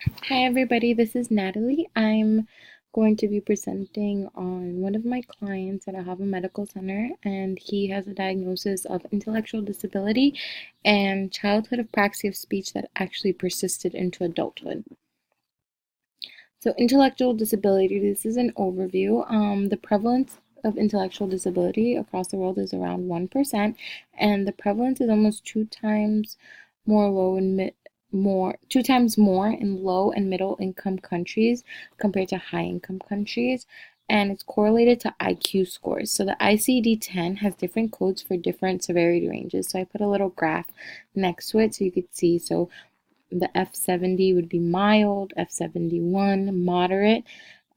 Hi everybody, this is Natalie. I'm going to be presenting on one of my clients at a Hava Medical Center, and he has a diagnosis of intellectual disability and childhood apraxia of speech that actually persisted into adulthood. So intellectual disability, this is an overview. The prevalence of intellectual disability across the world is around 1%, and the prevalence is almost two times more in low and middle income countries compared to high income countries, and it's correlated to IQ scores. So the ICD-10 has different codes for different severity ranges. So I put a little graph next to it so you could see. So the F70 would be mild, F71 moderate,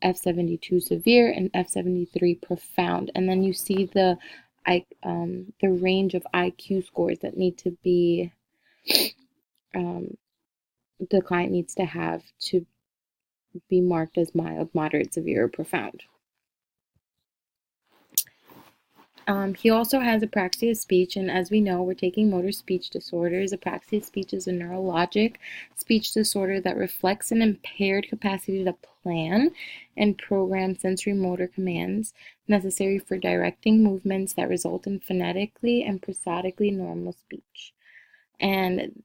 F72 severe, and F73 profound. And then you see the range of IQ scores that need to be the client needs to have to be marked as mild, moderate, severe, or profound. He also has apraxia of speech, and as we know, we're taking motor speech disorders. Apraxia of speech is a neurologic speech disorder that reflects an impaired capacity to plan and program sensory motor commands necessary for directing movements that result in phonetically and prosodically normal speech. And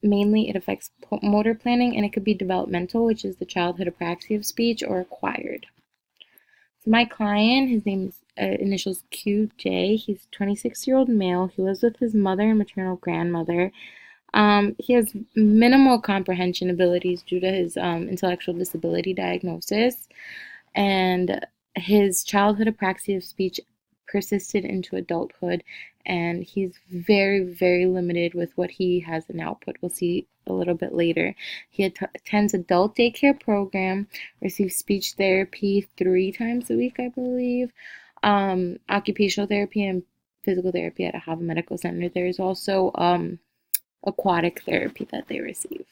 mainly it affects motor planning, and it could be developmental, which is the childhood apraxia of speech, or acquired. So my client, his name is initials Qj. He's a 26-year-old male. He lives with his mother and maternal grandmother. He has minimal comprehension abilities due to his intellectual disability diagnosis, and his childhood apraxia of speech persisted into adulthood, and he's very, very limited with what he has in output. We'll see a little bit later. He attends adult daycare program, receives speech therapy 3 times a week, I believe, occupational therapy and physical therapy at a Hava Medical Center. There's also aquatic therapy that they receive.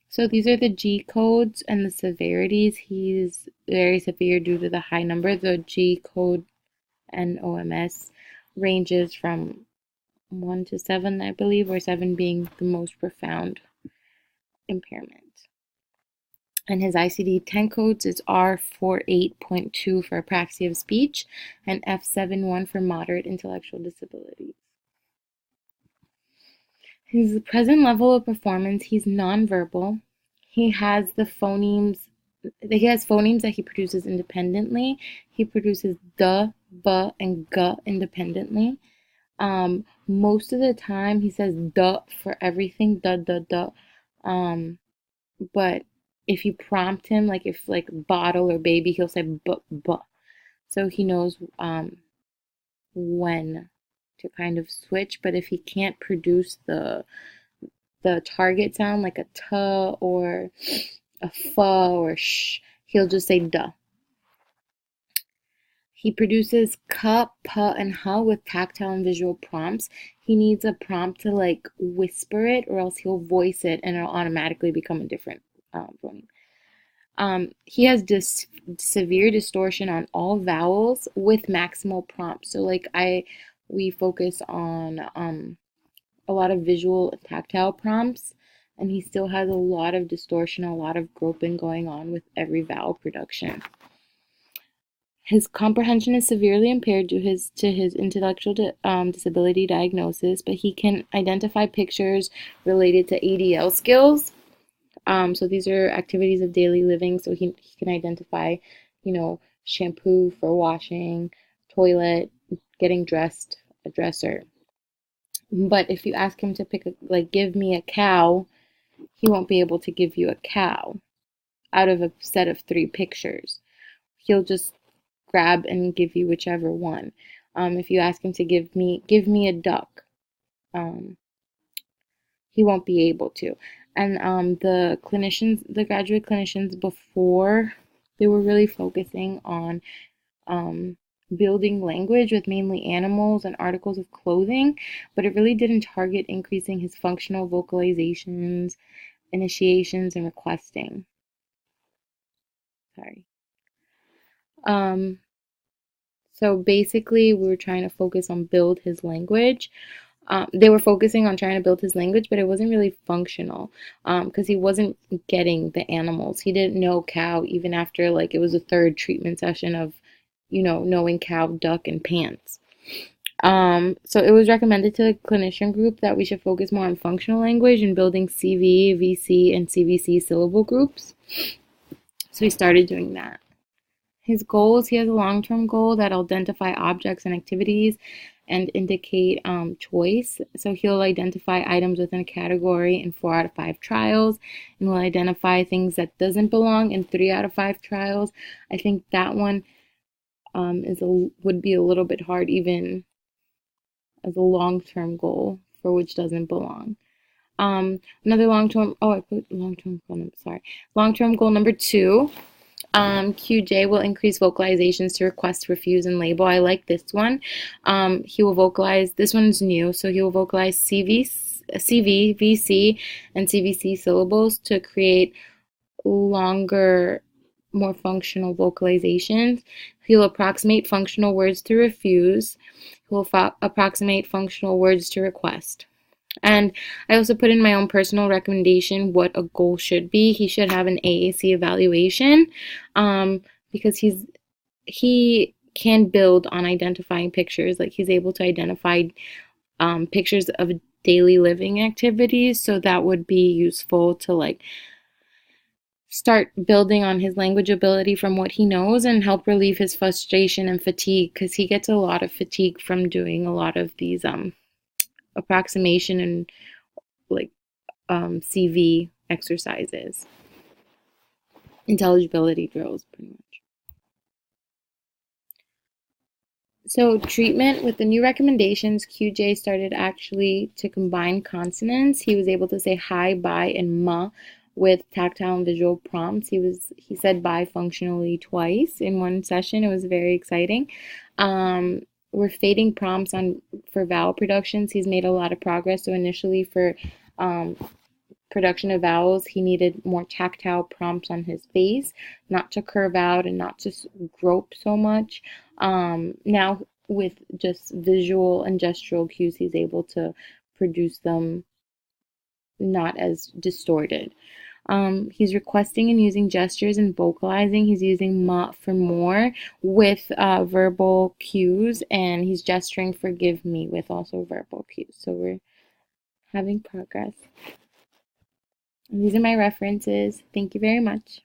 So these are the G codes and the severities. He's very severe due to the high number. The G code and OMS ranges from 1 to 7, I believe, or 7 being the most profound impairment. And his ICD-10 codes is R48.2 for apraxia of speech and F71 for moderate intellectual disabilities. His present level of performance, he's nonverbal. He has phonemes that he produces independently. He produces the, b, and g independently. Most of the time he says duh for everything, duh, duh, duh. But if you prompt him, like if like bottle or baby, he'll say buh, buh. So he knows when to kind of switch. But if he can't produce the target sound like a t or a f or sh, he'll just say duh. He produces k, p, and h with tactile and visual prompts. He needs a prompt to like whisper it, or else he'll voice it and it'll automatically become a different phoneme. He has severe distortion on all vowels with maximal prompts. So like we focus on a lot of visual and tactile prompts, and he still has a lot of distortion, a lot of groping going on with every vowel production. His comprehension is severely impaired due to his intellectual disability diagnosis, but he can identify pictures related to ADL skills. So these are activities of daily living. So he can identify, shampoo for washing, toilet, getting dressed, a dresser. But if you ask him to give me a cow, he won't be able to give you a cow out of a set of 3 pictures. He'll just grab and give you whichever one. If you ask him to give me a duck, he won't be able to. And the graduate clinicians before, they were really focusing on building language with mainly animals and articles of clothing, but it really didn't target increasing his functional vocalizations, initiations, and requesting. Sorry. So basically, we were trying to focus on build his language. They were focusing on trying to build his language, but it wasn't really functional because he wasn't getting the animals. He didn't know cow even after like it was a third treatment session of, knowing cow, duck, and pants. So it was recommended to the clinician group that we should focus more on functional language and building CV, VC, and CVC syllable groups. So he started doing that. His goals, he has a long-term goal that identify objects and activities and indicate choice. So he'll identify items within a category in 4 out of 5 trials, and will identify things that doesn't belong in 3 out of 5 trials. I think that one would be a little bit hard even as a long-term goal for which doesn't belong. Another long-term, I put long-term goal, sorry. Long-term goal number 2, QJ will increase vocalizations to request, refuse, and label. I like this one. He will vocalize, this one's new, so he will vocalize CV, VC, and CVC syllables to create longer, more functional vocalizations. He'll approximate functional words to refuse. He'll approximate functional words to request. And I also put in my own personal recommendation what a goal should be. He should have an AAC evaluation because he can build on identifying pictures. Like he's able to identify pictures of daily living activities, so that would be useful to like start building on his language ability from what he knows and help relieve his frustration and fatigue, because he gets a lot of fatigue from doing a lot of these approximation and like CV exercises, intelligibility drills, pretty much. So treatment with the new recommendations, QJ started actually to combine consonants. He was able to say hi, bye, and ma with tactile and visual prompts. He said bye functionally twice in one session. It was very exciting. We're fading prompts for vowel productions. He's made a lot of progress. So initially for production of vowels, he needed more tactile prompts on his face, not to curve out and not to grope so much. Now with just visual and gestural cues, he's able to produce them not as distorted. He's requesting and using gestures and vocalizing. He's using ma for more with verbal cues, and he's gesturing forgive me with also verbal cues. So we're having progress. And these are my references. Thank you very much.